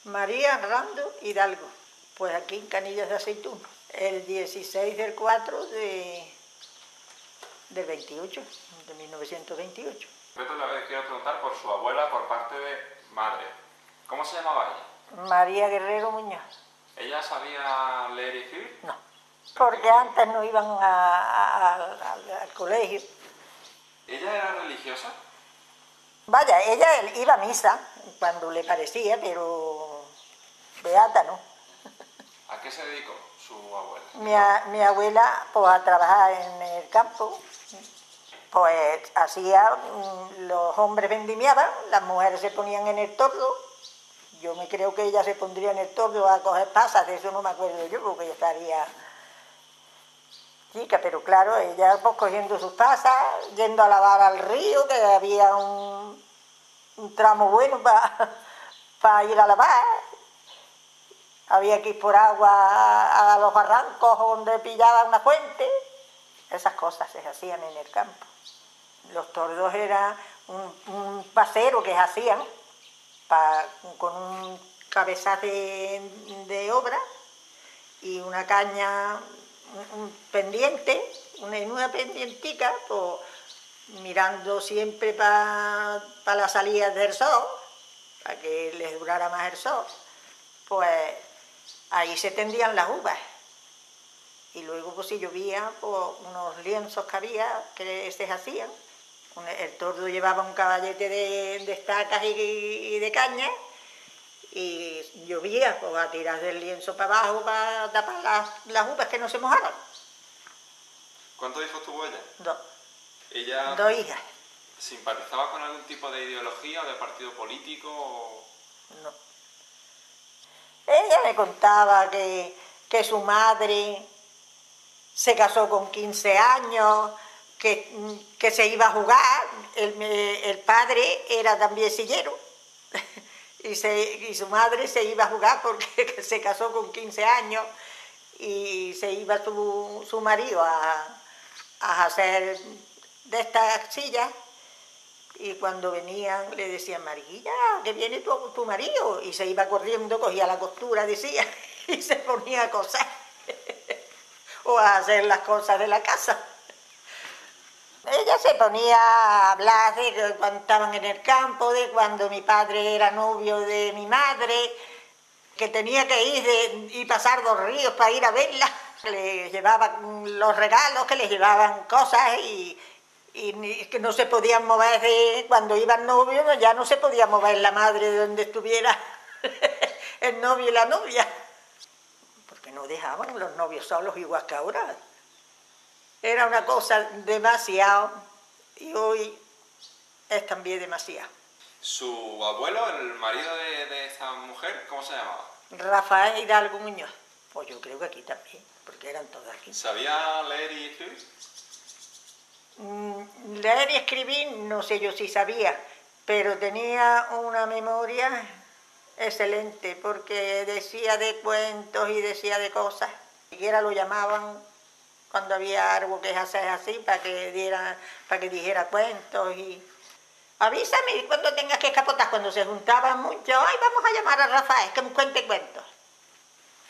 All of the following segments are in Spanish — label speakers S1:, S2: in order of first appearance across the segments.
S1: María Rando Hidalgo, pues aquí en Canillas de Aceituno, el 16 del 4 del 28, de 1928.
S2: Yo le quiero preguntar por su abuela por parte de madre. ¿Cómo se llamaba ella?
S1: María Guerrero Muñoz.
S2: ¿Ella sabía leer y escribir?
S1: No, porque antes no iban al colegio.
S2: ¿Ella era religiosa?
S1: Vaya, ella iba a misa cuando le parecía, pero beata no.
S2: ¿A qué se dedicó su abuela?
S1: Mi abuela, pues a trabajar en el campo, pues hacía, los hombres vendimiaban, las mujeres se ponían en el tordo. Yo me creo que ella se pondría en el tordo a coger pasas, de eso no me acuerdo yo, porque ella estaría chica, pero claro, ella pues cogiendo sus pasas, yendo a lavar al río, que había un tramo bueno para ir a lavar. Había que ir por agua a los barrancos donde pillaba una fuente. Esas cosas se hacían en el campo. Los tordos era un pasero que hacían con un cabezal de obra y una caña, un pendiente, una pendientica, pues, mirando siempre para la salida del sol, para que les durara más el sol, pues ahí se tendían las uvas. Y luego, pues si llovía, pues unos lienzos que había que se hacían. El tordo llevaba un caballete de estacas y de caña, y llovía, pues a tirar del lienzo para abajo para tapar las uvas que no se mojaran.
S2: ¿Cuántos hijos tuvo ella?
S1: Dos.
S2: ¿Ella
S1: Dos hijas.
S2: simpatizaba con algún tipo de ideología o de partido político?
S1: No. Ella me contaba que su madre se casó con 15 años, que se iba a jugar, el padre era también sillero, y su madre se iba a jugar porque se casó con 15 años, y se iba su marido a hacer de estas sillas, y cuando venían le decían: Mariquilla, que viene tu marido, y se iba corriendo, cogía la costura, decía, y se ponía a coser o a hacer las cosas de la casa. Ella se ponía a hablar de cuando estaban en el campo, de cuando mi padre era novio de mi madre, que tenía que ir y pasar 2 ríos para ir a verla. Le llevaban los regalos, que le llevaban cosas y que no se podían mover cuando iban novios, ya no se podía mover la madre de donde estuviera el novio y la novia, porque no dejaban los novios solos igual que ahora. Era una cosa demasiado, y hoy es también demasiado.
S2: ¿Su abuelo, el marido de esta mujer, cómo se llamaba?
S1: Rafael Hidalgo Muñoz. Pues yo creo que aquí también, porque eran todos aquí.
S2: ¿Sabía leer y escribir?
S1: Leer y escribir no sé yo si sabía, pero tenía una memoria excelente, porque decía de cuentos y decía de cosas. Ni siquiera lo llamaban cuando había algo que hacer así para que dijera cuentos. Y avísame cuando tengas que escapotar. Cuando se juntaban mucho, ay, vamos a llamar a Rafael que me cuente cuentos.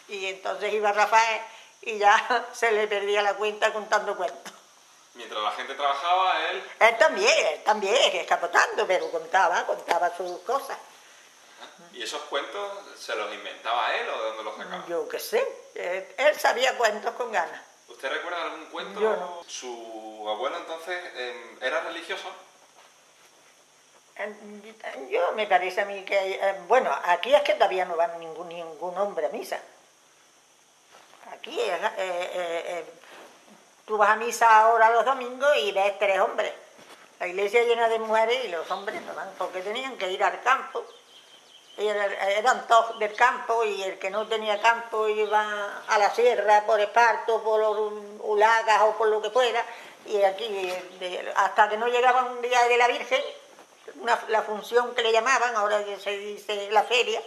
S1: Y entonces iba Rafael y ya se le perdía la cuenta contando cuentos.
S2: Mientras la gente trabajaba, él...
S1: Él también, escapotando, pero contaba sus cosas.
S2: ¿Y esos cuentos se los inventaba él o de dónde los sacaba?
S1: Yo qué sé, él sabía cuentos con ganas.
S2: ¿Usted recuerda algún cuento?
S1: Yo no.
S2: ¿Su abuelo entonces era religioso?
S1: Yo me parece a mí que... bueno, aquí es que todavía no va ningún hombre a misa. Aquí tú vas a misa ahora los domingos y ves 3 hombres. La iglesia llena de mujeres y los hombres no van, porque tenían que ir al campo. Eran todos del campo, y el que no tenía campo iba a la sierra, por Esparto, por Ulagas o por lo que fuera. Y aquí, hasta que no llegaba un día de la Virgen, la función que le llamaban, ahora que se dice la feria,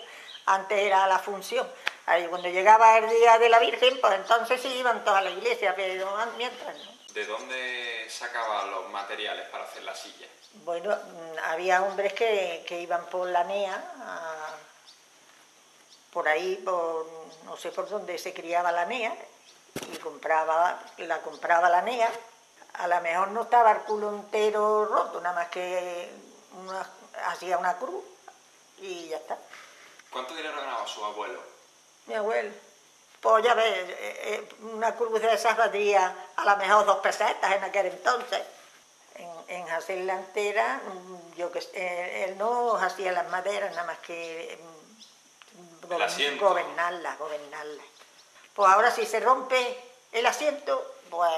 S1: antes era la función. Ahí cuando llegaba el día de la Virgen, pues entonces sí iban todos a la iglesia, pero mientras no.
S2: ¿De dónde sacaba los materiales para hacer la silla?
S1: Bueno, había hombres que iban por la NEA por ahí, no sé por dónde se criaba la nea, y la compraba la nea. A lo mejor no estaba el culo entero roto, nada más que hacía una cruz y ya está.
S2: ¿Cuánto dinero ganaba su abuelo?
S1: Mi abuelo, pues ya ves, una cruz de esas valdría a lo mejor 2 pesetas en aquel entonces. En hacerla entera, él no hacía las maderas, nada más que gobernarla. Pues ahora si se rompe el asiento, pues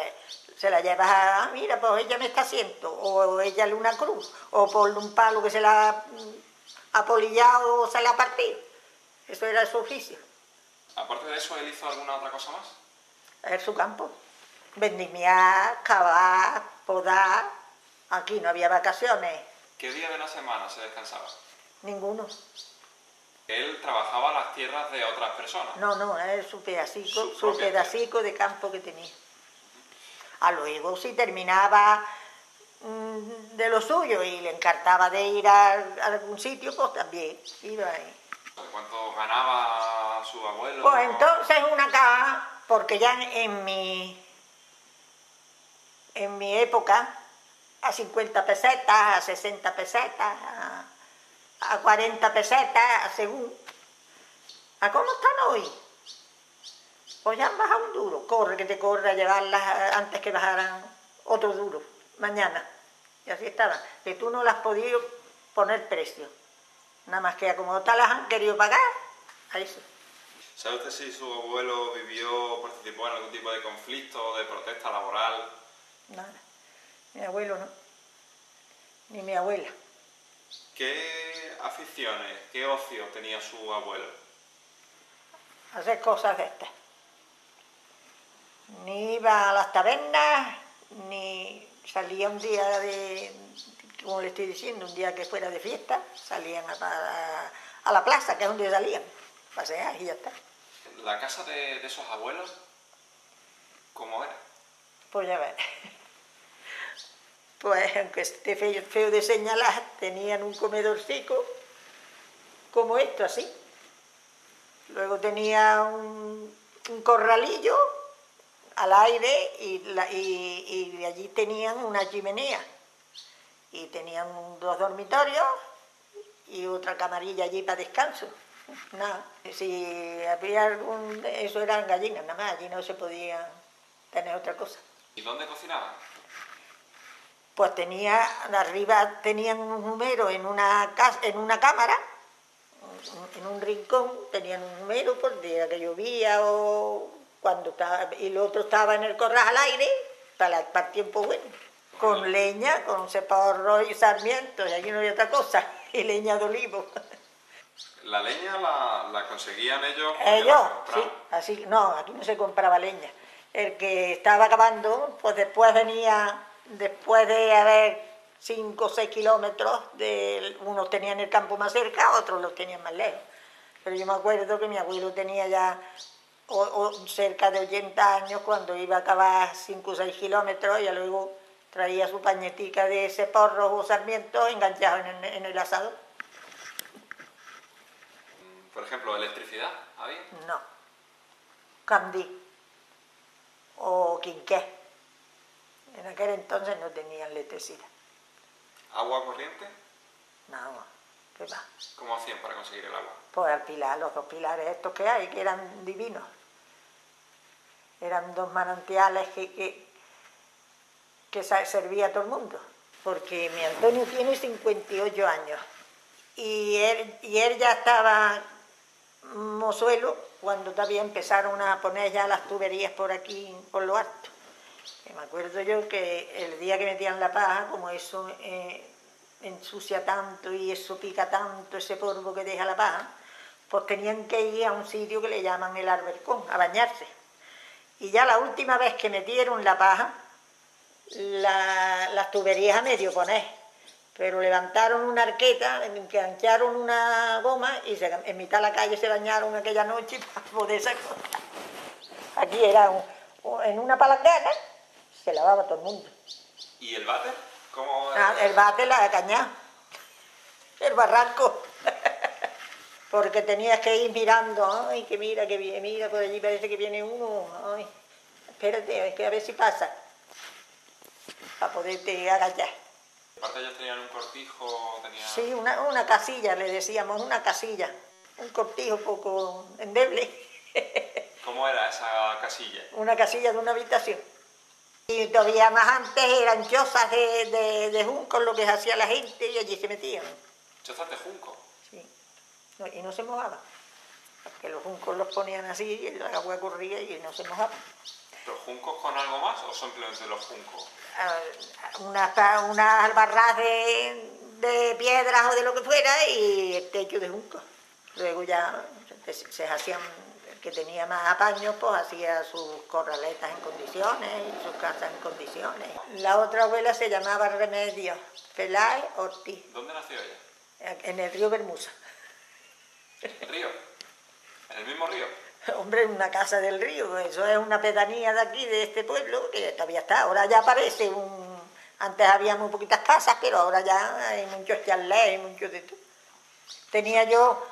S1: se la llevas a, mira, pues ella me está haciendo, o ella una cruz, o ponle un palo que se la ha apolillado o se la ha partido. Eso era su oficio.
S2: Aparte de eso, ¿él hizo alguna otra cosa más?
S1: Es su campo. Vendimiar, cavar, podar. Aquí no había vacaciones.
S2: ¿Qué día de la semana se descansaba?
S1: Ninguno.
S2: Él trabajaba las tierras de otras personas.
S1: No, es su pedacico de campo que tenía. A luego, si terminaba de lo suyo y le encartaba de ir a algún sitio, pues también iba ahí.
S2: ¿Cuánto ganaba su abuelo?
S1: Pues entonces una caja, porque ya en mi época, a 50 pesetas, a 60 pesetas, a 40 pesetas, según. ¿A cómo están hoy? Pues ya han bajado un duro. Corre, que te corre a llevarlas antes que bajaran otro duro, mañana. Y así estaban. Que tú no las has podido poner precio. Nada más que como tal las han querido pagar, ahí sí.
S2: ¿Sabe usted si su abuelo participó en algún tipo de conflicto, de protesta laboral?
S1: Nada. Mi abuelo no. Ni mi abuela.
S2: ¿Qué aficiones, qué ocio tenía su abuelo?
S1: Hacer cosas de estas. Ni iba a las tabernas, ni salía un día como le estoy diciendo, un día que fuera de fiesta, salían a la plaza, que es donde salían, pasear y ya está.
S2: ¿La casa de esos abuelos, cómo era?
S1: Pues ya ves. Pues aunque esté feo de señalar, tenían un comedorcico como esto, así. Luego tenía un corralillo al aire y allí tenían una chimenea. Y tenían 2 dormitorios y otra camarilla allí para descanso. Nada, si había eso eran gallinas, nada más, allí no se podía tener otra cosa.
S2: ¿Y dónde cocinaban?
S1: Pues arriba tenían un humero en una cámara, en un rincón, tenían un humero por día que llovía o cuando estaba, y el otro estaba en el corral al aire, para el tiempo bueno, con leña, con ceporro y sarmientos, y aquí no había otra cosa, y leña de olivo.
S2: ¿La leña la conseguían ellos?
S1: Ellos, sí, así, no, aquí no se compraba leña. El que estaba acabando, pues después de haber 5 o 6 kilómetros, unos tenían el campo más cerca, otros los tenían más lejos. Pero yo me acuerdo que mi abuelo tenía ya cerca de 80 años cuando iba a acabar 5 o 6 kilómetros y luego traía su pañetica de ese porro o sarmientos enganchados en el asador.
S2: Por ejemplo, ¿electricidad había?
S1: No. Candí o quinqué. En aquel entonces no tenían electricidad.
S2: ¿Agua corriente?
S1: No, ¿qué va?
S2: ¿Cómo hacían para conseguir el agua?
S1: Pues al pilar, los 2 pilares estos que hay, que eran divinos. Eran 2 manantiales que servía a todo el mundo. Porque mi Antonio tiene 58 años y él ya estaba mozuelo cuando todavía empezaron a poner ya las tuberías por aquí, por lo alto. Que me acuerdo yo que el día que metían la paja, como eso ensucia tanto y eso pica tanto, ese polvo que deja la paja, pues tenían que ir a un sitio que le llaman el albercón, a bañarse. Y ya la última vez que metieron la paja, las tuberías a medio poner, pero levantaron una arqueta, engancharon una goma y en mitad de la calle se bañaron aquella noche para poder sacar. Aquí era en una palangana, se lavaba todo el mundo.
S2: ¿Y el váter? ¿Cómo?
S1: El váter, la caña, el barranco. porque tenías que ir mirando, ay, que mira, que viene, mira, por allí parece que viene uno, ay, espérate, que a ver si pasa, para poderte agachar.
S2: Aparte ellos tenían un cortijo, tenían...
S1: Sí, una casilla, le decíamos, una casilla, un cortijo poco endeble.
S2: ¿Cómo era esa casilla?
S1: Una casilla de una habitación. Y todavía más antes eran chozas de juncos lo que hacía la gente y allí se metían.
S2: ¿Chozas de junco?
S1: Sí. No, y no se mojaban. Porque los juncos los ponían así y el agua corría y no se mojaban.
S2: ¿Los juncos con algo más o simplemente los juncos?
S1: Unas barras de piedras o de lo que fuera y el techo de juncos. Luego ya se hacían, el que tenía más apaños, pues hacía sus corraletas en condiciones y sus casas en condiciones. La otra abuela se llamaba Remedios Peláez Ortiz.
S2: ¿Dónde nació ella?
S1: En el río Bermusa.
S2: ¿El río? ¿En el mismo río?
S1: Hombre, en una casa del río, eso es una pedanía de aquí, de este pueblo, que todavía está. Ahora ya parece un... Antes había muy poquitas casas, pero ahora ya hay muchos chalés, hay muchos de todo. Tenía yo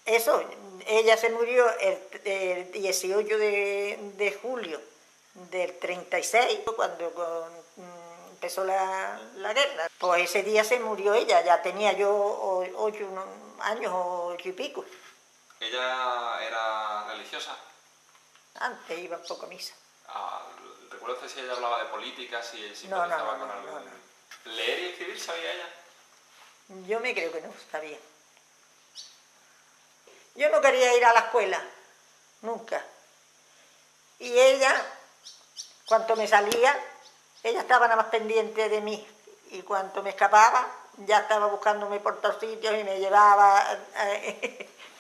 S1: eso, ella se murió el 18 de julio del 36, cuando empezó la guerra. Pues ese día se murió ella, ya tenía yo 8 años o 8 y pico.
S2: ¿Ella era religiosa?
S1: Antes iba un poco a misa.
S2: ¿Recuerda usted si ella hablaba de política, si
S1: No,
S2: simpatizaba con algún...?
S1: no.
S2: ¿Leer y escribir sabía ella?
S1: Yo me creo que no, sabía. Yo no quería ir a la escuela, nunca. Y ella, cuando me salía, ella estaba nada más pendiente de mí. Y cuando me escapaba, ya estaba buscándome por todos sitios y me llevaba,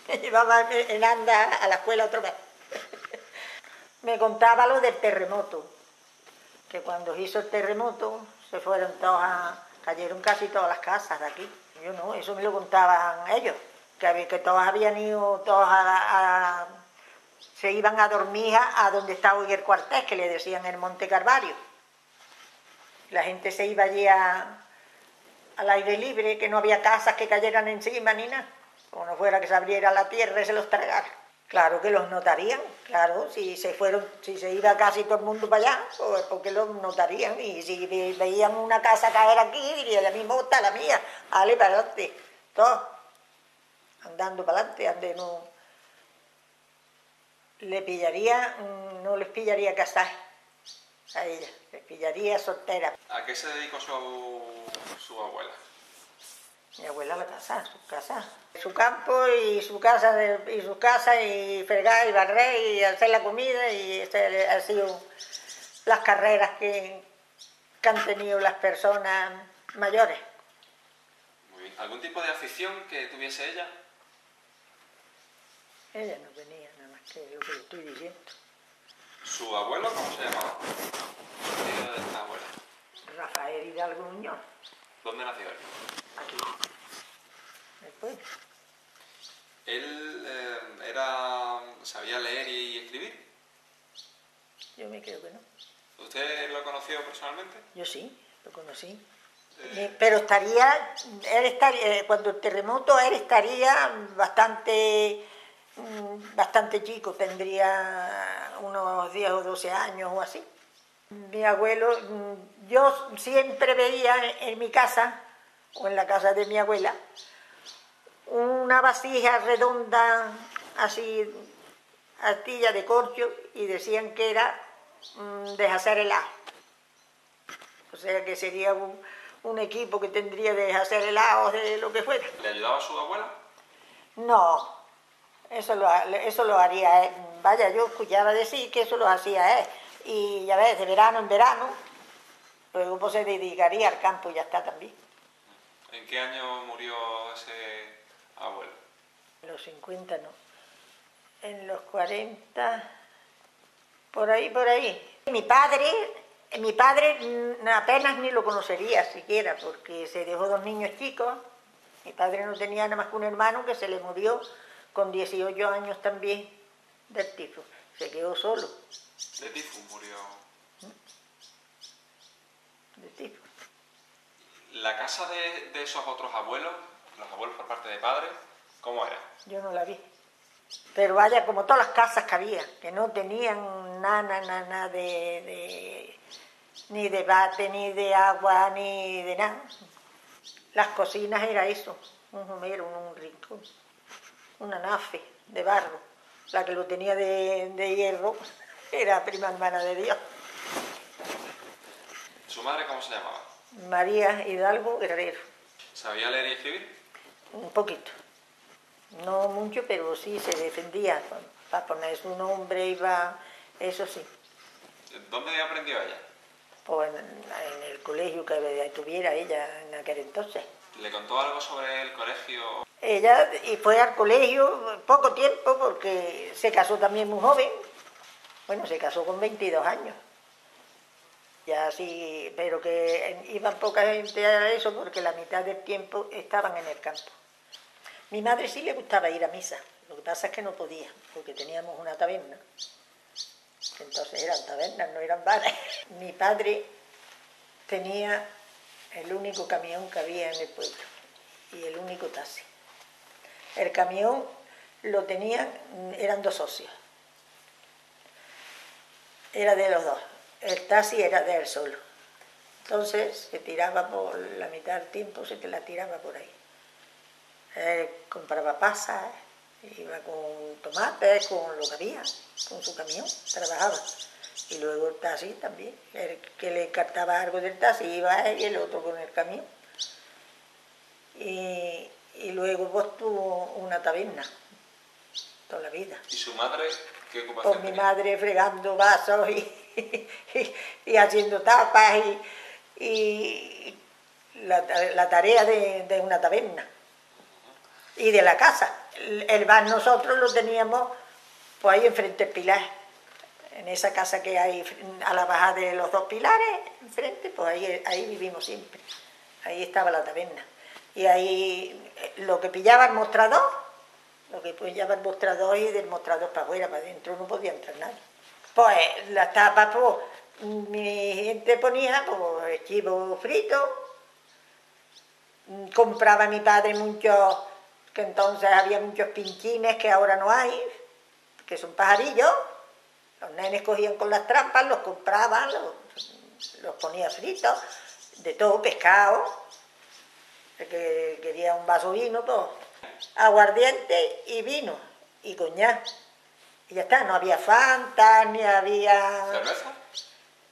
S1: en anda a la escuela otra vez. Me contaba lo del terremoto, que cuando hizo el terremoto se fueron cayeron casi todas las casas de aquí. Yo no, eso me lo contaban ellos, que todos habían ido, se iban a dormir a donde estaba hoy el cuartel, que le decían el Monte Calvario. La gente se iba allí al aire libre, que no había casas que cayeran encima ni nada, como no fuera que se abriera la tierra y se los tragara. Claro que los notarían, claro, si se iba casi todo el mundo para allá, pues porque los notarían, y si veían una casa caer aquí, dirían, la misma está la mía, ale para adelante, todos, andando para adelante, no les pillaría casar a ella, les pillaría soltera.
S2: ¿A qué se dedicó su abuela?
S1: Mi abuela la casa, su campo y su casa, y fregar y barrer y hacer la comida, y este han sido las carreras que han tenido las personas mayores.
S2: Muy bien. ¿Algún tipo de afición que tuviese ella?
S1: Ella no tenía nada más que lo que le estoy diciendo.
S2: ¿Su abuelo cómo se llamaba? ¿El tío de esta abuela?
S1: Rafael Hidalgo Muñoz.
S2: ¿Dónde nació él?
S1: Aquí. Después.
S2: ¿Él sabía leer y escribir?
S1: Yo me creo que no.
S2: ¿Usted lo conoció personalmente?
S1: Yo sí, lo conocí. Pero cuando el terremoto, él estaría bastante chico, tendría unos 10 o 12 años o así. Mi abuelo, yo siempre veía en mi casa, o en la casa de mi abuela, una vasija redonda, así, astilla de corcho, y decían que era de hacer helado. O sea que sería un equipo que tendría de hacer helados, de lo que fuera.
S2: ¿Le ayudaba a su abuela?
S1: No, eso lo haría él. Vaya, yo escuchaba decir que eso lo hacía él. Y ya ves, de verano en verano, luego pues se dedicaría al campo y ya está también.
S2: ¿En qué año murió ese abuelo?
S1: En los 50 no. En los 40, por ahí. Mi padre apenas ni lo conocería siquiera, porque se dejó 2 niños chicos. Mi padre no tenía nada más que un hermano que se le murió con 18 años también del tifo. Se quedó solo.
S2: ¿De tifus murió?
S1: De tifo.
S2: ¿La casa de esos otros abuelos, los abuelos por parte de padre, ¿Cómo era?
S1: Yo no la vi. Pero vaya, como todas las casas que había, que no tenían nada ni de bate, ni de agua, ni de nada. Las cocinas era eso, un humero, un rincón, una nafe de barro. La que lo tenía de hierro era prima hermana de Dios.
S2: ¿Su madre cómo se llamaba?
S1: María Hidalgo Guerrero.
S2: ¿Sabía leer y escribir?
S1: Un poquito. No mucho, pero sí se defendía. Para poner su nombre iba, eso sí.
S2: ¿Dónde aprendió ella?
S1: Pues en el colegio que tuviera ella en aquel entonces.
S2: ¿Le contó algo sobre el colegio?
S1: Ella y fue al colegio poco tiempo porque se casó también muy joven. Bueno, se casó con 22 años. Ya sí, pero que iban poca gente a eso porque la mitad del tiempo estaban en el campo. Mi madre sí le gustaba ir a misa, lo que pasa es que no podía, porque teníamos una taberna. Entonces eran tabernas, no eran bares. Mi padre tenía el único camión que había en el pueblo y el único taxi. El camión lo tenían, eran dos socios. Era de los dos. El taxi era de él solo. Entonces se tiraba por la mitad del tiempo, se te la tiraba por ahí. Compraba pasas, iba con tomates, con lo que había, con su camión, trabajaba. Y luego el taxi también, el que le encartaba algo del taxi iba él y el otro con el camión. Y luego pues tuvo una taberna, toda la vida.
S2: ¿Y su madre qué ocupación
S1: Con mi
S2: tenía?
S1: madre fregando vasos y haciendo tapas y la tarea de una taberna. Y de la casa. El bar nosotros lo teníamos pues ahí enfrente del Pilar. En esa casa que hay a la bajada de los dos pilares, enfrente, pues ahí vivimos siempre. Ahí estaba la taberna. Y ahí lo que pillaba el mostrador, y del mostrador para afuera, para adentro no podía entrar nadie. Pues las tapas, pues mi gente ponía pues chivo frito, compraba mi padre muchos, que entonces había muchos pinchines que ahora no hay, que son pajarillos. Los nenes cogían con las trampas, los compraban, los ponía fritos, de todo, pescado. El que quería un vaso de vino, pues aguardiente y vino y coñac. Y ya está, no había Fanta, ni había...
S2: ¿Cerveza?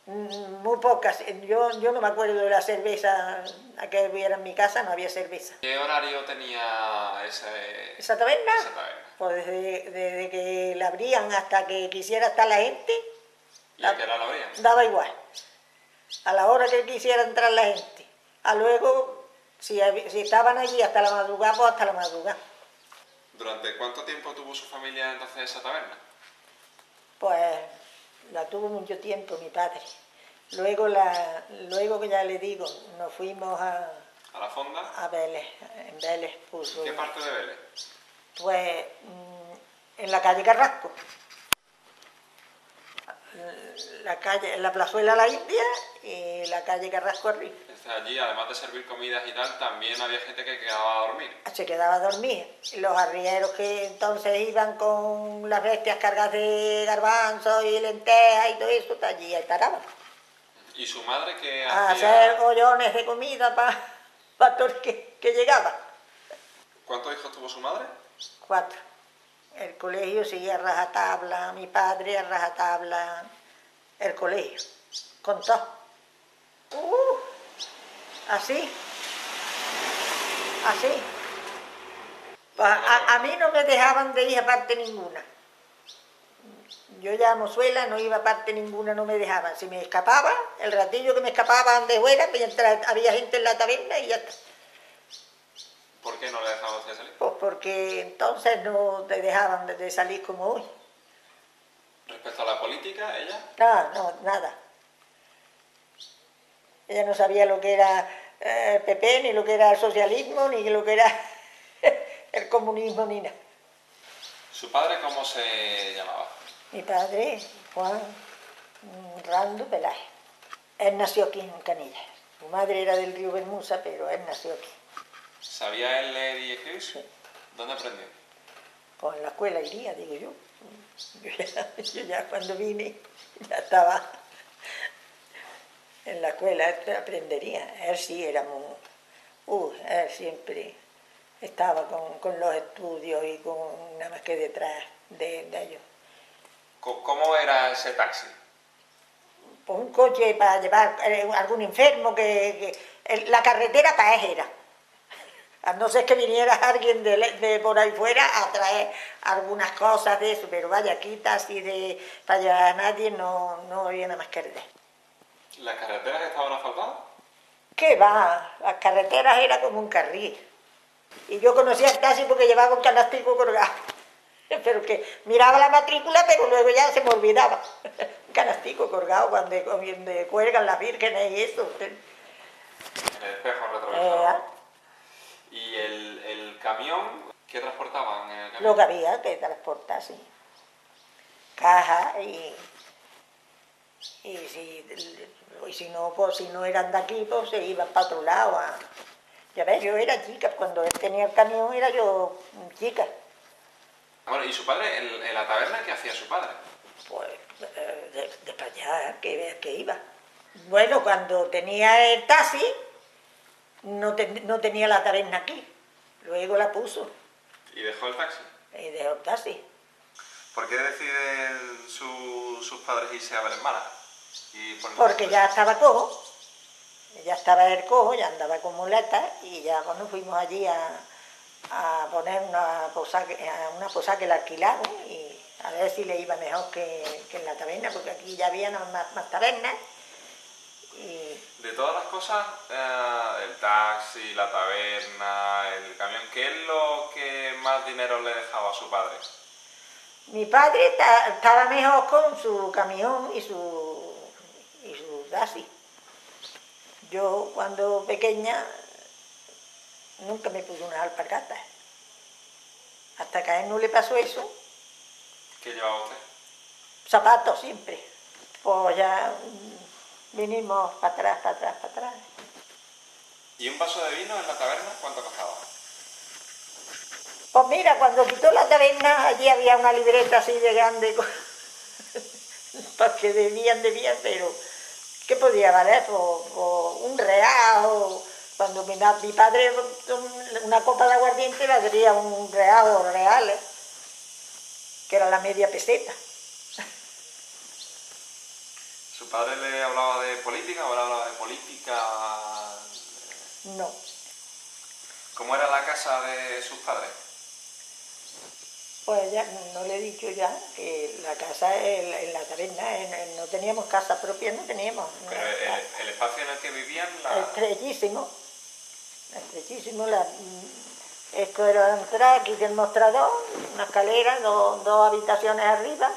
S1: Muy pocas. Yo no me acuerdo de la cerveza a que hubiera en mi casa, no había cerveza.
S2: ¿Qué horario tenía
S1: ¿Esa taberna?
S2: esa taberna?
S1: Pues desde que la abrían hasta que quisiera estar la gente,
S2: ¿Y a qué hora la abrían?
S1: daba igual. A la hora que quisiera entrar la gente. A luego, si estaban allí hasta la madrugada, pues hasta la madrugada.
S2: ¿Durante cuánto tiempo tuvo su familia entonces esa taberna?
S1: Pues la tuvo mucho tiempo mi padre. Luego que ya le digo, nos fuimos
S2: ¿A la fonda?
S1: a Vélez. En Vélez puso...
S2: ¿Qué parte de Vélez?
S1: Pues en la calle Carrasco. La plazuela La India y la calle Carrasco arriba.
S2: Allí, además de servir comidas y tal, también había gente que quedaba a dormir.
S1: Se quedaba a dormir. Los arrieros que entonces iban con las bestias cargadas de garbanzos y lentejas y todo eso, allí paraban.
S2: ¿Y su madre qué
S1: A
S2: hacía?
S1: hacer gollones de comida para todo el que llegaba.
S2: ¿Cuántos hijos tuvo su madre?
S1: 4. El colegio seguía a rajatabla, mi padre a rajatabla, el colegio, con todo. Así. Pues a mí no me dejaban de ir a parte ninguna. Yo ya a Mozuela no iba a parte ninguna, no me dejaban. Si me escapaba, el ratillo que me escapaban de fuera, mientras había gente en la taberna y ya está.
S2: ¿Por qué no le dejaba usted salir?
S1: Pues porque entonces no te dejaban de salir como hoy.
S2: Respecto a la política, ella...
S1: No, nada. Ella no sabía lo que era el PP, ni lo que era el socialismo, ni lo que era el comunismo, ni nada.
S2: ¿Su padre cómo se llamaba?
S1: Mi padre, Juan Rando Peláez. Él nació aquí en Canillas. Su madre era del río Bermusa, pero él nació aquí.
S2: ¿Sabía él leer y escribir?
S1: Sí.
S2: ¿Dónde aprendió?
S1: Pues en la escuela iría, digo yo. Yo ya cuando vine ya estaba en la escuela, aprendería. Él sí era muy... él siempre estaba con los estudios y con nada más que detrás de ellos.
S2: ¿Cómo era ese taxi?
S1: Pues un coche para llevar algún enfermo, la carretera para él era. A no ser que viniera alguien de por ahí fuera a traer algunas cosas de eso, pero vaya, aquí taxi para llevar a nadie no había nada más que arder.
S2: ¿Las carreteras estaban asfaltadas?
S1: ¿Qué va? Las carreteras era como un carril. Y yo conocía el taxi porque llevaba un canastico colgado. Pero que miraba la matrícula, pero luego ya se me olvidaba. Un canastico colgado cuando cuelgan las vírgenes y eso.
S2: El espejo retrovisor. ¿Y el camión? ¿Qué transportaban en el camión?
S1: Lo que había que transportar, sí. Cajas y si no, pues si no eran de aquí, pues se iban para otro lado. Ya ves, yo era chica, cuando él tenía el camión era yo chica.
S2: Bueno, ¿y su padre, en la taberna, qué hacía su padre?
S1: Pues de para allá, que iba. Bueno, cuando tenía el taxi, no tenía la taberna aquí. Luego la puso.
S2: ¿Y dejó el taxi?
S1: Y dejó el taxi.
S2: ¿Por qué deciden sus padres irse a Belemala?
S1: Porque ya estaba cojo. Ya estaba el cojo, ya andaba con muletas y ya cuando fuimos allí a poner una posada que la alquilaron y a ver si le iba mejor que en la taberna, porque aquí ya había más tabernas.
S2: De todas las cosas, el taxi, la taberna, el camión, ¿qué es lo que más dinero le dejaba a su padre?
S1: Mi padre estaba mejor con su camión y su taxi. Yo cuando pequeña nunca me puse unas alpargatas. Hasta que a él no le pasó eso.
S2: ¿Qué llevaba usted?
S1: Zapatos siempre. Pues ya vinimos para atrás, para atrás, para atrás.
S2: ¿Y un vaso de vino en la taberna cuánto costaba?
S1: Pues mira, cuando quitó la taberna, allí había una libreta así de grande, porque debían, pero ¿qué podía valer? Pues un real, cuando mi padre una copa de aguardiente valdría un real o reales, que era la media peseta.
S2: ¿Su padre le hablaba de política o le hablaba de política?
S1: No.
S2: ¿Cómo era la casa de sus padres?
S1: Pues ya, no le he dicho ya, que la casa en la taberna, no teníamos casa propia, no teníamos.
S2: Pero el espacio en el que vivían...
S1: Estrechísimo, esto era entrar aquí del mostrador, una escalera, dos habitaciones arriba,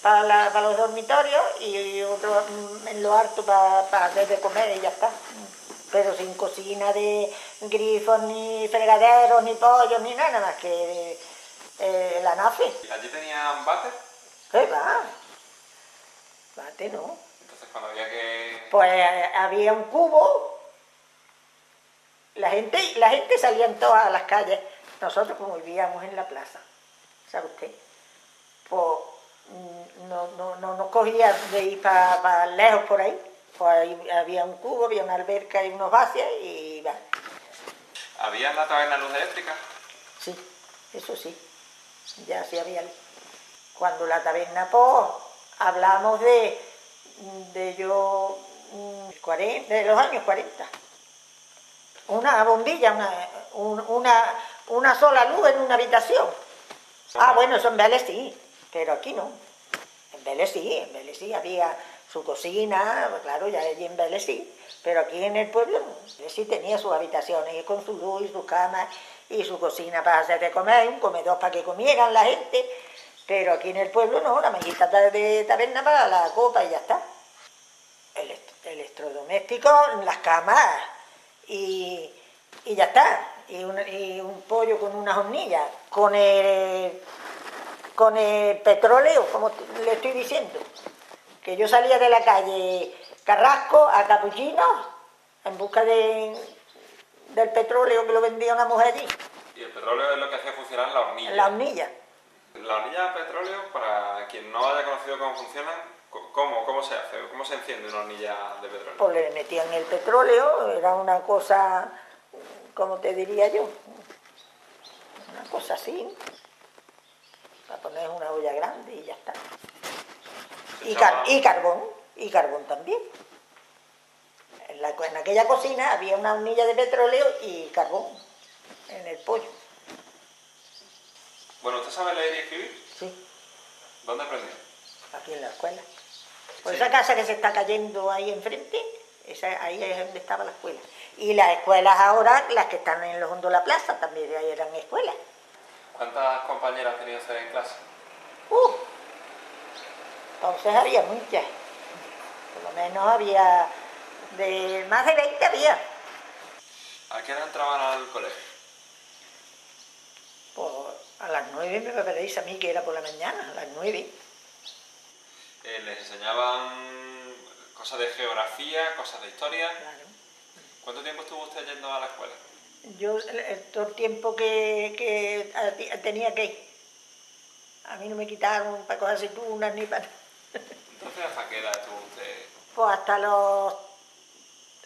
S1: para los dormitorios y otro en lo alto para hacer de comer y ya está. Pero sin cocina de grifos, ni fregaderos, ni pollos, ni nada más que la nafe.
S2: ¿Allí tenían váter?
S1: ¿Qué va? Bate no.
S2: Entonces cuando había que...
S1: Pues había un cubo, la gente salía en todas las calles. Nosotros como vivíamos en la plaza, ¿sabe usted? Pues no nos cogía de ir para lejos por ahí. Pues ahí había un cubo, había una alberca y unos vacios y iba.
S2: ¿Había en la taberna luz eléctrica?
S1: Sí, eso sí, ya sí había luz. Cuando la taberna, pues, hablamos de de los años 40. Una bombilla, una sola luz en una habitación. Ah, bueno, eso en Vélez sí, pero aquí no. En Vélez sí, había su cocina, claro, ya allí en Vélez sí, pero aquí en el pueblo no. Vélez sí tenía sus habitaciones y con su luz y su cama y su cocina para hacer de comer, un comedor para que comieran la gente, pero aquí en el pueblo no, la mesita de taberna para la copa y ya está. Electrodomésticos, las camas y ya está. Y un pollo con unas hornillas, con el petróleo, como le estoy diciendo. Que yo salía de la calle Carrasco a Capuchino en busca del petróleo que lo vendía una mujer allí.
S2: Y el petróleo es lo que hacía funcionar la hornilla.
S1: La hornilla.
S2: La hornilla de petróleo, para quien no haya conocido cómo funciona, ¿cómo se hace? ¿Cómo se enciende una hornilla de petróleo?
S1: Pues le metían el petróleo, era una cosa, ¿cómo te diría yo? Una cosa así, para poner una olla grande y ya está. Y carbón también. En aquella cocina había una hornilla de petróleo y carbón en el pollo.
S2: Bueno, ¿usted sabe leer y escribir?
S1: Sí.
S2: ¿Dónde aprendió?
S1: Aquí en la escuela. Por
S2: Sí.
S1: esa casa que se está cayendo ahí enfrente, ahí es donde estaba la escuela. Y las escuelas ahora, las que están en los Hondos de la Plaza, también ahí eran escuelas.
S2: ¿Cuántas compañeras tenía usted en clase?
S1: Entonces había muchas. Por lo menos había, más de 20 había.
S2: ¿A qué hora entraban al colegio?
S1: Pues a las 9 me parece a mí que era por la mañana, a las 9.
S2: ¿Les enseñaban cosas de geografía, cosas de historia?
S1: Claro.
S2: ¿Cuánto tiempo estuvo usted yendo a la escuela?
S1: Yo todo el tiempo que tenía que ir. A mí no me quitaron para coger aceitunas ni para...
S2: Entonces, ¿hasta qué edad estuvo usted?
S1: Pues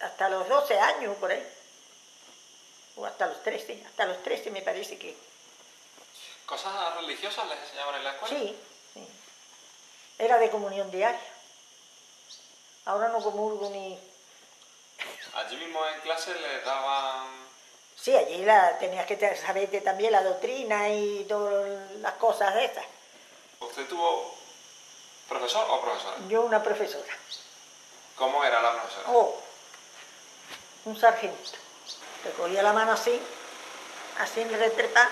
S1: hasta los 12 años, por ahí. O hasta los 13 me parece que...
S2: ¿Cosas religiosas les enseñaban en la escuela?
S1: Sí. Era de comunión diaria. Ahora no comulgo ni...
S2: Allí mismo en clase les daban...
S1: Sí, allí tenías que saberte también la doctrina y todas las cosas de esas.
S2: ¿Usted tuvo profesor o profesora?
S1: Yo una profesora.
S2: ¿Cómo era la profesora?
S1: Un sargento. Te cogía la mano así en retrepa,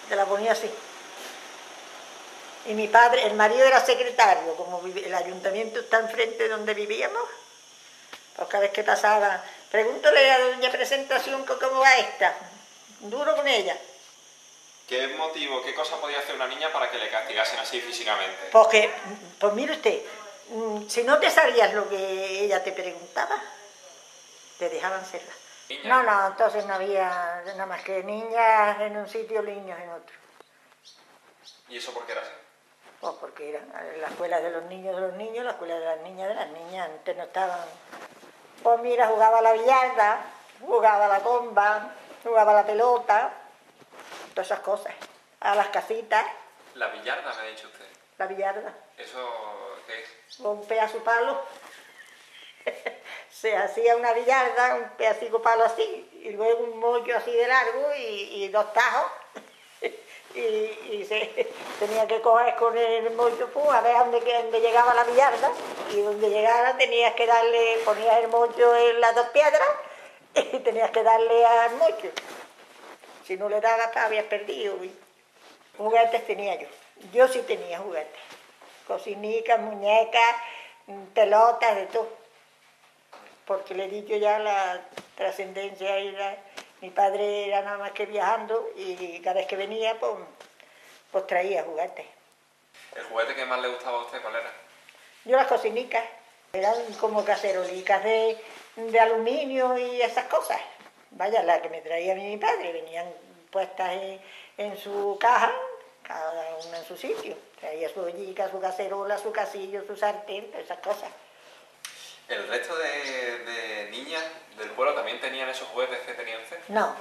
S1: te la ponía así. Y mi padre, el marido era secretario, como el ayuntamiento está enfrente de donde vivíamos, pues cada vez que pasaba, pregúntale a doña Presentación cómo va esta, duro con ella.
S2: ¿Qué motivo, qué cosa podía hacer una niña para que le castigasen así físicamente?
S1: Pues mire usted, si no te sabías lo que ella te preguntaba, te dejaban serla.
S2: ¿Niña?
S1: No, entonces no había nada más que niñas en un sitio, niños en otro.
S2: ¿Y eso por qué era así?
S1: Pues porque eran la escuela de los niños, la escuela de las niñas, antes no estaban... Pues mira, jugaba a la billarda, jugaba a la comba, jugaba a la pelota, todas esas cosas. A las casitas,
S2: La billarda, me ha dicho usted.
S1: la billarda,
S2: ¿Eso qué es?
S1: con un pedazo de palo. Se hacía una billarda, un pedacito de palo así, y luego un mollo así de largo y dos tajos. Y se tenía que coger con el mollo, a ver dónde llegaba la billarda, y donde llegara tenías que darle, ponías el mollo en las dos piedras y tenías que darle al mollo. Si no le dabas, habías perdido. Juguetes tenía yo sí tenía juguetes, cocinicas, muñecas, pelotas, de todo, porque le he dicho ya la trascendencia y mi padre era nada más que viajando y cada vez que venía pues traía juguetes.
S2: ¿El juguete que más le gustaba a usted cuál era?
S1: Yo las cocinicas eran como cacerolicas de aluminio y esas cosas. Vaya, las que me traía mi padre, venían puestas en su caja, cada una en su sitio. Traía su ollica, su cacerola, su casillo, su sartén, esas cosas.
S2: ¿El resto de niñas del pueblo también tenían esos juguetes que tenía usted?
S1: No.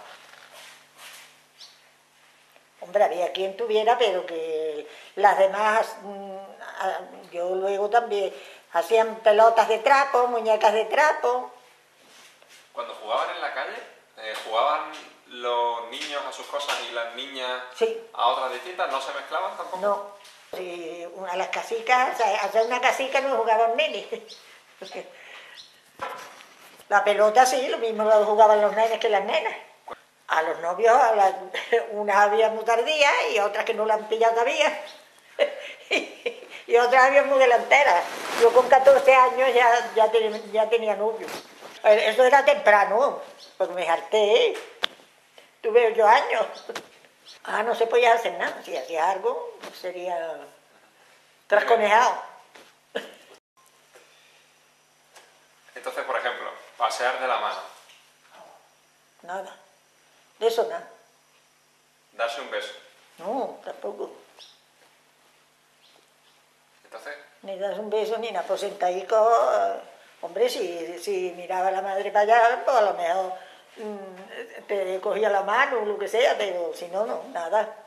S1: Hombre, había quien tuviera, pero que las demás, yo luego también, hacían pelotas de trapo, muñecas de trapo.
S2: Cuando jugaban en la calle, ¿jugaban los niños a sus cosas y las niñas
S1: Sí.
S2: a otras distintas? ¿No se mezclaban tampoco?
S1: No. Si a las casicas, o sea, hacer una casica no jugaban nenes. La pelota sí, lo mismo lo jugaban los nenes que las nenas. A los novios, unas había muy tardías y otras que no la han pillado todavía. Y otras había muy delanteras. Yo con 14 años ya tenía novio. Eso era temprano, porque me harté. Tuve 8 años. No se podía hacer nada. Si hacía algo, sería trasconejado.
S2: Entonces, por ejemplo, pasear de la mano.
S1: Nada. De eso nada.
S2: Darse un beso.
S1: No, tampoco.
S2: Entonces,
S1: Ni darse un beso ni nada, pues sentadico, hombre, si miraba a la madre para allá, pues a lo mejor te cogía la mano o lo que sea, pero si no, no, nada.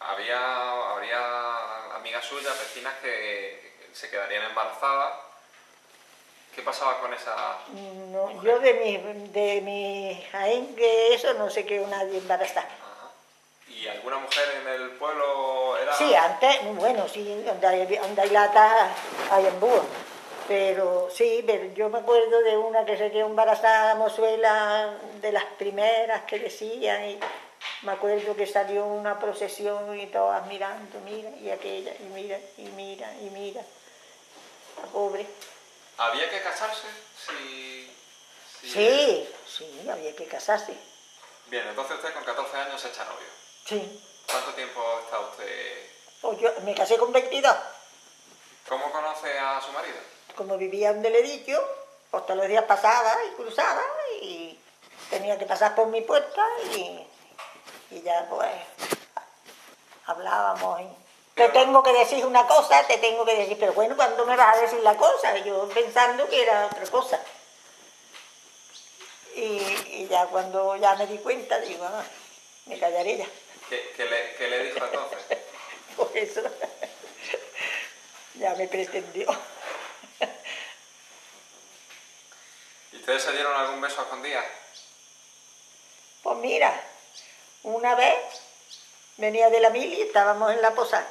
S2: habría amigas suyas, vecinas que se quedarían embarazadas. ¿Qué pasaba con esa
S1: No,
S2: mujer?
S1: yo de mi ahengue, eso no sé que nadie embarazada.
S2: Ajá. ¿Y alguna mujer en el pueblo era...?
S1: Sí, antes, bueno, sí, donde hay lata hay embúo. Pero sí, pero yo me acuerdo de una que se quedó embarazada, mozuela, de las primeras que decían, y me acuerdo que salió una procesión y todas mirando, mira, y aquella, y mira, y mira, y mira, la pobre.
S2: ¿Había que casarse?
S1: Sí, sí, había que casarse.
S2: Bien, entonces usted con 14 años se echa novio.
S1: Sí.
S2: ¿Cuánto tiempo está usted...?
S1: Pues yo me casé con 22.
S2: ¿Cómo conoce a su marido?
S1: Como vivía donde le he dicho, pues todos los días pasaba y cruzaba y tenía que pasar por mi puerta y ya pues hablábamos. Te tengo que decir una cosa, te tengo que decir, pero bueno, ¿cuándo me vas a decir la cosa? Yo pensando que era otra cosa. Y ya cuando ya me di cuenta, digo, ah, me callaré ya.
S2: ¿Qué le dijo entonces?
S1: Por eso ya me pretendió.
S2: ¿Y ustedes se dieron algún beso a escondidas?
S1: Pues mira, una vez venía de la mili, estábamos en la posada.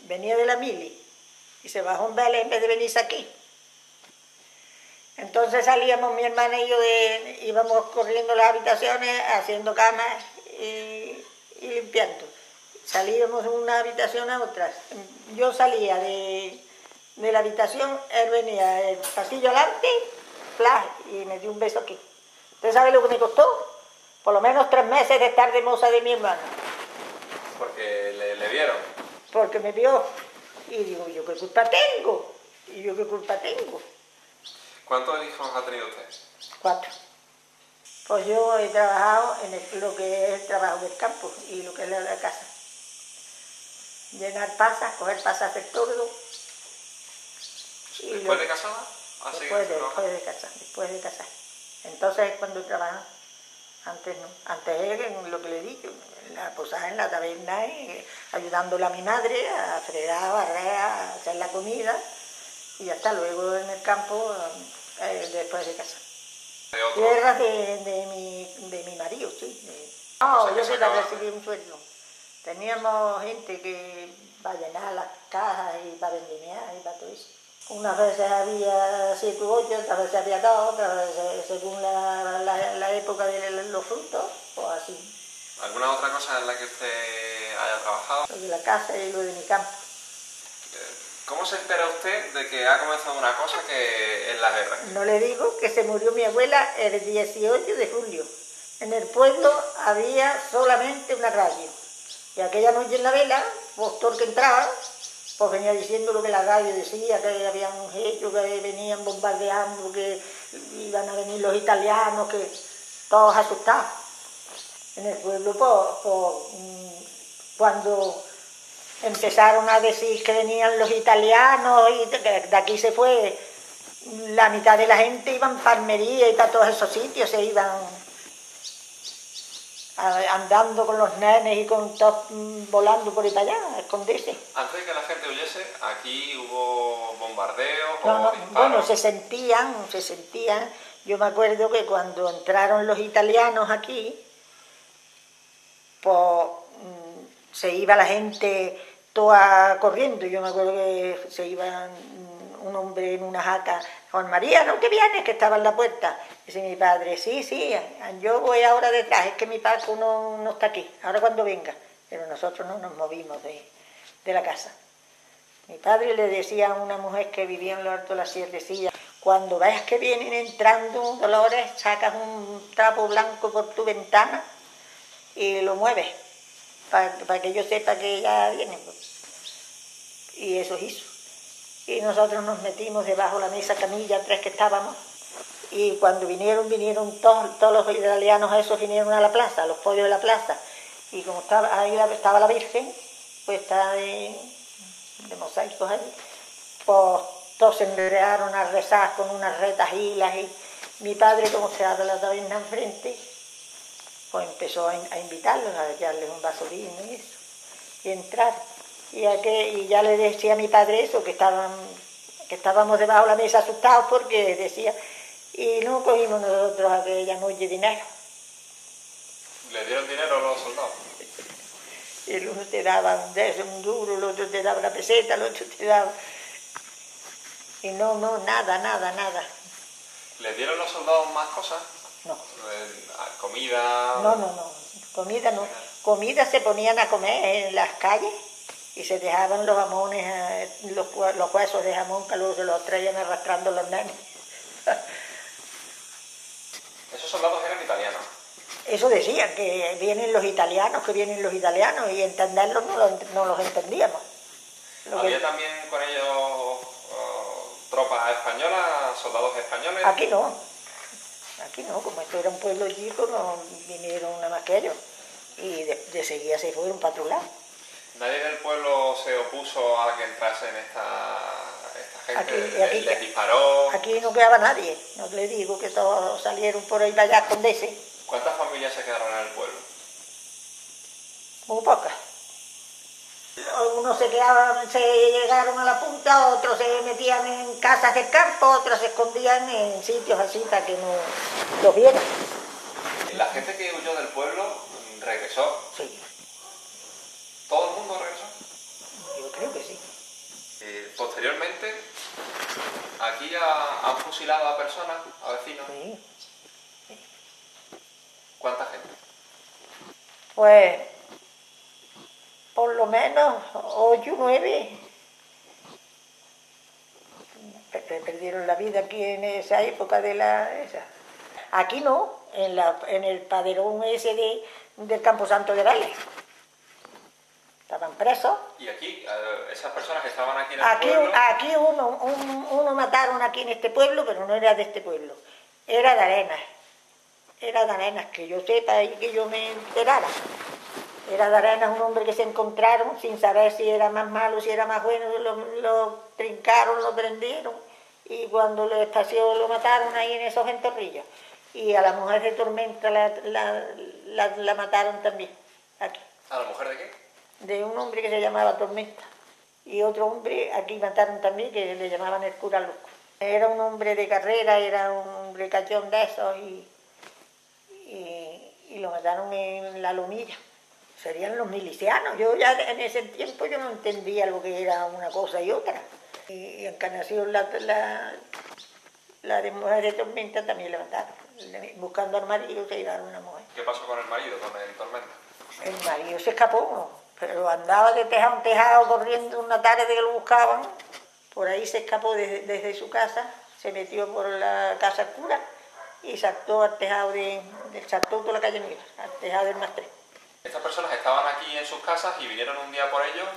S1: Venía de la mili y se bajó en Vélez en vez de venirse aquí. Entonces salíamos mi hermana y yo, íbamos corriendo las habitaciones, haciendo camas y limpiando. Salíamos de una habitación a otra. Yo salía de la habitación, él venía del pasillo adelante, flash, y me dio un beso aquí. ¿Usted sabe lo que me costó? Por lo menos 3 meses de estar de moza de mi hermana.
S2: Porque le vieron.
S1: Porque me vio. Y digo, ¿yo qué culpa tengo? ¿Y yo qué culpa tengo?
S2: ¿Cuántos hijos ha tenido usted?
S1: 4. Pues yo he trabajado en lo que es el trabajo del campo y lo que es la casa. Llenar pasas, coger pasas, hacer todo.
S2: ¿Después de casada?
S1: Después de casar. Entonces es cuando trabaja. Antes no. Antes es lo que le he dicho, en la posada, en la taberna, ayudándole a mi madre a fregar, a barrer, a hacer la comida y ya está. Luego en el campo, después de casar. Tierras de mi marido, sí. No, yo sí la recibí un sueldo. Teníamos gente que va a llenar las cajas y para vendimiar y para todo eso. Unas veces había 7 u 8, otras veces había 2, otras veces según la época de los frutos, o así.
S2: ¿Alguna otra cosa en la que usted haya trabajado?
S1: Lo de la casa y lo de mi campo.
S2: ¿Cómo se entera usted de que ha comenzado una cosa que es la guerra?
S1: No le digo que se murió mi abuela el 18 de julio. En el pueblo había solamente una radio. Y aquella noche en la vela, pues todo el que entraba, pues venía diciendo lo que la radio decía, que había un hecho, que venían bombardeando, que iban a venir los italianos, que todos asustados. En el pueblo, cuando empezaron a decir que venían los italianos y de aquí se fue, la mitad de la gente iban para Almería y para todos esos sitios, se iban andando con los nenes y con todos volando por ahí para allá, a esconderse.
S2: Antes de que la gente huyese, aquí hubo bombardeos
S1: No,
S2: o disparos.
S1: bueno, se sentían. Yo me acuerdo que cuando entraron los italianos aquí, pues se iba la gente toda corriendo. Yo me acuerdo que se iba un hombre en una jaca, Juan María, ¿no? ¿Que vienes? Que estaba en la puerta. Dice mi padre, sí, yo voy ahora detrás, es que mi Paco no está aquí, ahora cuando venga. Pero nosotros no nos movimos de la casa. Mi padre le decía a una mujer que vivía en lo alto de las Sierrecillas, cuando veas que vienen entrando Dolores, sacas un trapo blanco por tu ventana y lo mueves, para que yo sepa que ya vienen. Y eso hizo. Y nosotros nos metimos debajo de la mesa camilla, 3 que estábamos, Y cuando vinieron todos los italianos esos, vinieron a la plaza, a los pollos de la plaza. Y como ahí estaba la Virgen, pues está de mosaicos ahí, pues todos se enredaron a rezar con unas retahilas y mi padre, como se abre la taberna enfrente, pues empezó a invitarlos, a darles un vaso de vino y eso, y entrar. Y ya le decía a mi padre eso, que estábamos debajo de la mesa asustados porque decía, y no cogimos nosotros aquella noche dinero.
S2: ¿Le dieron dinero a los soldados?
S1: El uno te daba un duro, el otro te daba una peseta, el otro te daba... Y no, nada.
S2: ¿Les dieron los soldados más cosas?
S1: No.
S2: ¿Comida?
S1: No, comida no. Comida se ponían a comer en las calles y se dejaban los jamones, los huesos de jamón que luego se los traían arrastrando los nenes.
S2: ¿Esos soldados eran italianos?
S1: Eso decían, que vienen los italianos, y entenderlos no los entendíamos.
S2: ¿Había también con ellos tropas españolas, soldados españoles?
S1: Aquí no, como esto era un pueblo chico, no vinieron nada más que ellos. Y de seguida se fueron para otro lado.
S2: ¿Nadie del pueblo se opuso a que entrasen esta gente?
S1: Aquí,
S2: ¿Les disparó?
S1: Aquí no quedaba nadie, no le digo que todos salieron por ahí para allá a esconderse.
S2: ¿Cuántas familias se quedaron en el pueblo?
S1: Muy pocas. Unos se llegaron a la punta, otros se metían en casas del campo, otros se escondían en sitios así para que no los vieran.
S2: ¿La gente que huyó del pueblo regresó?
S1: Sí.
S2: ¿Todo el mundo regresó?
S1: Yo creo que sí.
S2: Posteriormente, aquí han fusilado a personas, a vecinos.
S1: Sí.
S2: ¿Cuánta gente?
S1: Pues, por lo menos 8 o 9 perdieron la vida aquí en esa época esa. Aquí no, en el paderón ese del Camposanto de Vélez. Estaban presos.
S2: ¿Y aquí, esas personas que estaban aquí en el pueblo?
S1: Aquí uno mataron aquí en este pueblo, pero no era de este pueblo. Era de Arenas. Era de Arenas, que yo sepa y que yo me enterara. Era de Arenas un hombre que se encontraron sin saber si era más malo, si era más bueno, lo trincaron, lo prendieron y cuando le estació lo mataron ahí en esos entorrillos. Y a la mujer de Tormenta la mataron también, aquí.
S2: ¿A la mujer de qué?
S1: De un hombre que se llamaba Tormenta. Y otro hombre aquí mataron también que le llamaban el cura loco. Era un hombre de carrera, era un ricachón de esos y lo mataron en la Lomilla. Serían los milicianos. Yo ya en ese tiempo yo no entendía lo que era una cosa y otra. Y Encarnación, la de mujer de Tormenta, también la mataron. Buscando al marido se llevaron a una mujer.
S2: ¿Qué pasó con el marido, con el Tormenta?
S1: El marido se escapó, pero andaba de tejado en tejado corriendo una tarde que lo buscaban. Por ahí se escapó desde su casa, se metió por la casa oscura y saltó al tejado saltó toda la calle Mira, al tejado del Mastre.
S2: ¿Estas personas estaban aquí en sus casas y vinieron un día por ellos?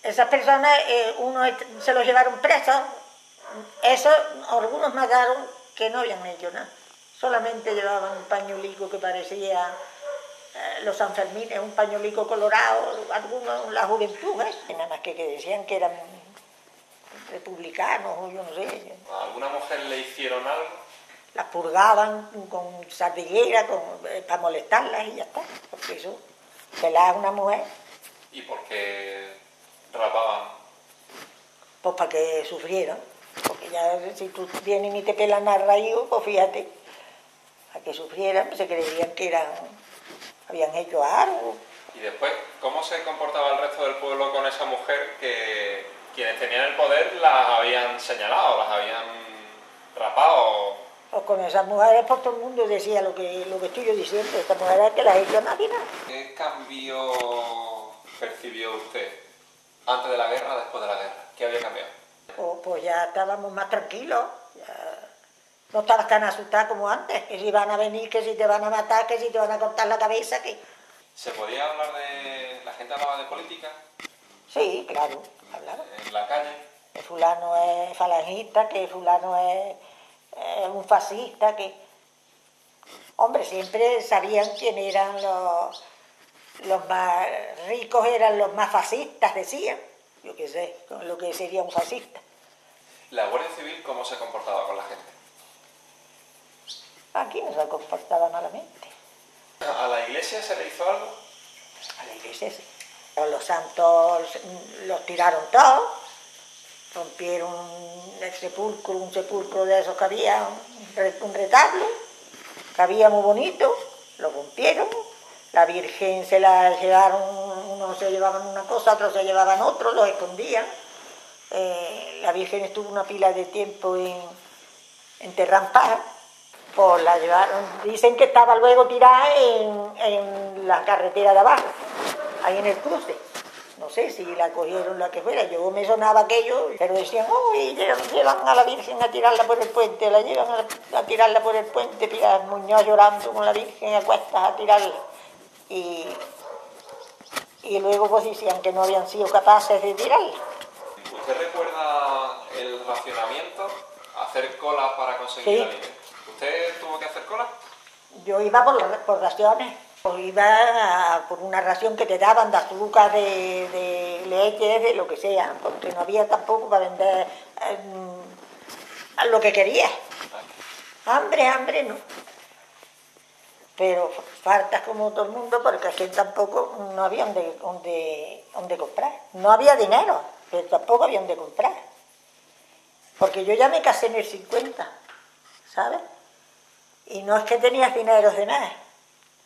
S1: Esas personas, unos se los llevaron presos, esos, algunos mataron que no habían hecho nada. Solamente llevaban un pañuelico que parecía los Sanfermines, un pañuelico colorado, algunos, la juventud, nada más que decían que eran republicanos o yo no sé.
S2: ¿A alguna mujer le hicieron algo?
S1: Las purgaban con sardillera para molestarlas y ya está, porque eso pelaba a una mujer.
S2: ¿Y por qué rapaban?
S1: Pues para que sufrieran, porque ya si tú vienes y te pelan al raíz, pues fíjate, para que sufrieran, se creían que habían hecho algo.
S2: Y después, ¿cómo se comportaba el resto del pueblo con esa mujer que quienes tenían el poder las habían señalado, las habían rapado?
S1: Pues con esas mujeres, pues todo el mundo decía lo que estoy yo diciendo, estas mujeres que las ha hecho nadie nada.
S2: ¿Qué cambio percibió usted antes de la guerra, después de la guerra? ¿Qué había cambiado?
S1: Pues ya estábamos más tranquilos, ya no estabas tan asustada como antes, que si van a venir, que si te van a matar, que si te van a cortar la cabeza, que...
S2: ¿Se podía hablar de... la gente hablaba de política?
S1: Sí, claro, hablaba.
S2: ¿En la calle?
S1: Que fulano es falangista, que fulano es un fascista que... Hombre, siempre sabían quién eran los más ricos, eran los más fascistas, decían. Yo qué sé, lo que sería un fascista.
S2: ¿La Guardia Civil cómo se comportaba con la gente?
S1: Aquí no se comportaba malamente.
S2: ¿A la iglesia se le hizo algo?
S1: A la iglesia sí. Los santos los tiraron todos, rompieron un sepulcro de esos que había, un retablo, que había muy bonito, lo rompieron. La Virgen se la llevaron, unos se llevaban una cosa, otros se llevaban otro, los escondían. La Virgen estuvo una pila de tiempo en Terrampar, pues la llevaron, dicen que estaba luego tirada en la carretera de abajo, ahí en el cruce. No sé si la cogieron la que fuera, yo me sonaba aquello, pero decían, uy, llevan a la Virgen a tirarla por el puente, la llevan a tirarla por el puente, Pilar Muñoz llorando con la Virgen a cuestas a tirarla. Y luego pues decían que no habían sido capaces de tirarla.
S2: ¿Usted recuerda el racionamiento? Hacer cola para conseguir alimento. ¿Usted tuvo que hacer cola?
S1: Yo iba por raciones. Pues iba por una ración que te daban de azúcar, de leche, de lo que sea, porque no había tampoco para vender lo que quería. Hambre no. Pero faltas como todo el mundo, porque aquí tampoco no había donde comprar. No había dinero, pero tampoco había donde comprar. Porque yo ya me casé en el 50, ¿sabes? Y no es que tenías dinero de nada,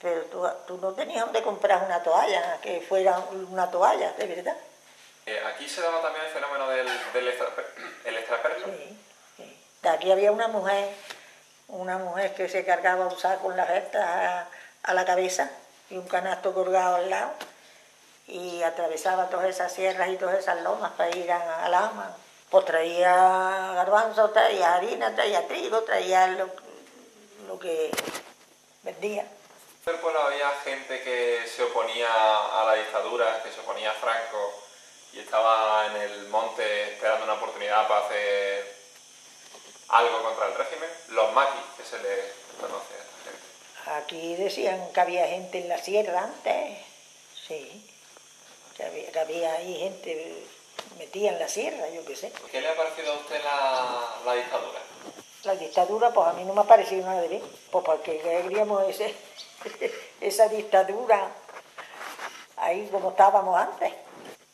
S1: pero tú no tenías donde comprar una toalla, que fuera una toalla, de verdad.
S2: ¿Aquí se daba también el fenómeno del extraperlo?
S1: Sí. Aquí había una mujer que se cargaba un saco con las vetas a la cabeza y un canasto colgado al lado, y atravesaba todas esas sierras y todas esas lomas para ir a la ama. Pues traía garbanzos, traía harina, traía trigo, traía lo que vendía.
S2: En el pueblo había gente que se oponía a la dictadura, que se oponía a Franco y estaba en el monte esperando una oportunidad para hacer algo contra el régimen. Los maquis, que se les conoce a esta gente.
S1: Aquí decían que había gente en la sierra antes, sí, que había ahí gente metida en la sierra, yo qué sé.
S2: ¿Qué le ha parecido a usted la dictadura?
S1: La dictadura, pues a mí no me ha parecido nada de bien, pues porque queríamos esa dictadura ahí como estábamos antes.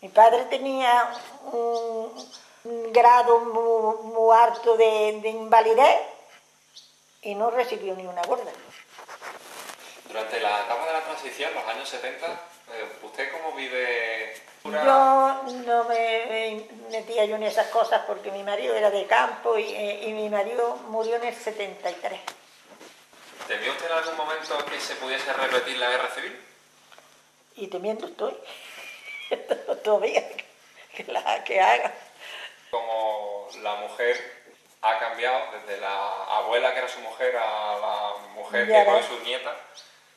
S1: Mi padre tenía un grado muy alto de invalidez y no recibió ni una gorda.
S2: Durante la etapa de la transición, los años 70, ¿usted cómo vive?
S1: Yo no me metía yo en esas cosas porque mi marido era de campo y mi marido murió en el 73.
S2: ¿Temió usted en algún momento que se pudiese repetir la guerra civil?
S1: Y temiendo estoy, todavía que haga.
S2: Como la mujer ha cambiado desde la abuela que era su mujer a la mujer que hoy es su nieta.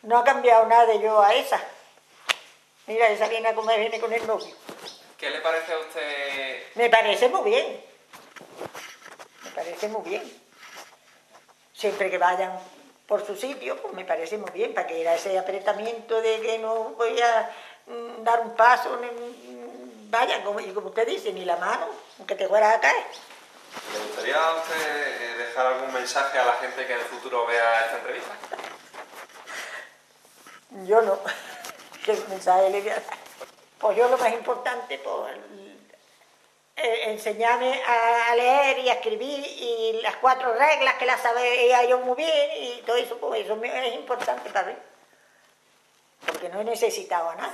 S1: No ha cambiado nada de yo a esa. Mira, esa viene a comer, viene con el novio.
S2: ¿Qué le parece a usted?
S1: Me parece muy bien. Me parece muy bien. Siempre que vayan por su sitio, pues me parece muy bien, para que era ese apretamiento de que no voy a dar un paso, vaya, como usted dice, ni la mano, aunque te fueras a caer.
S2: ¿Le gustaría a usted dejar algún mensaje a la gente que en el futuro vea esta entrevista?
S1: Yo no. ¿Qué mensaje le voy a dar? Pues yo lo más importante, pues, enseñarme a leer y a escribir, y las 4 reglas que las sabía yo muy bien, y todo eso, pues eso es importante para mí, porque no he necesitado nada.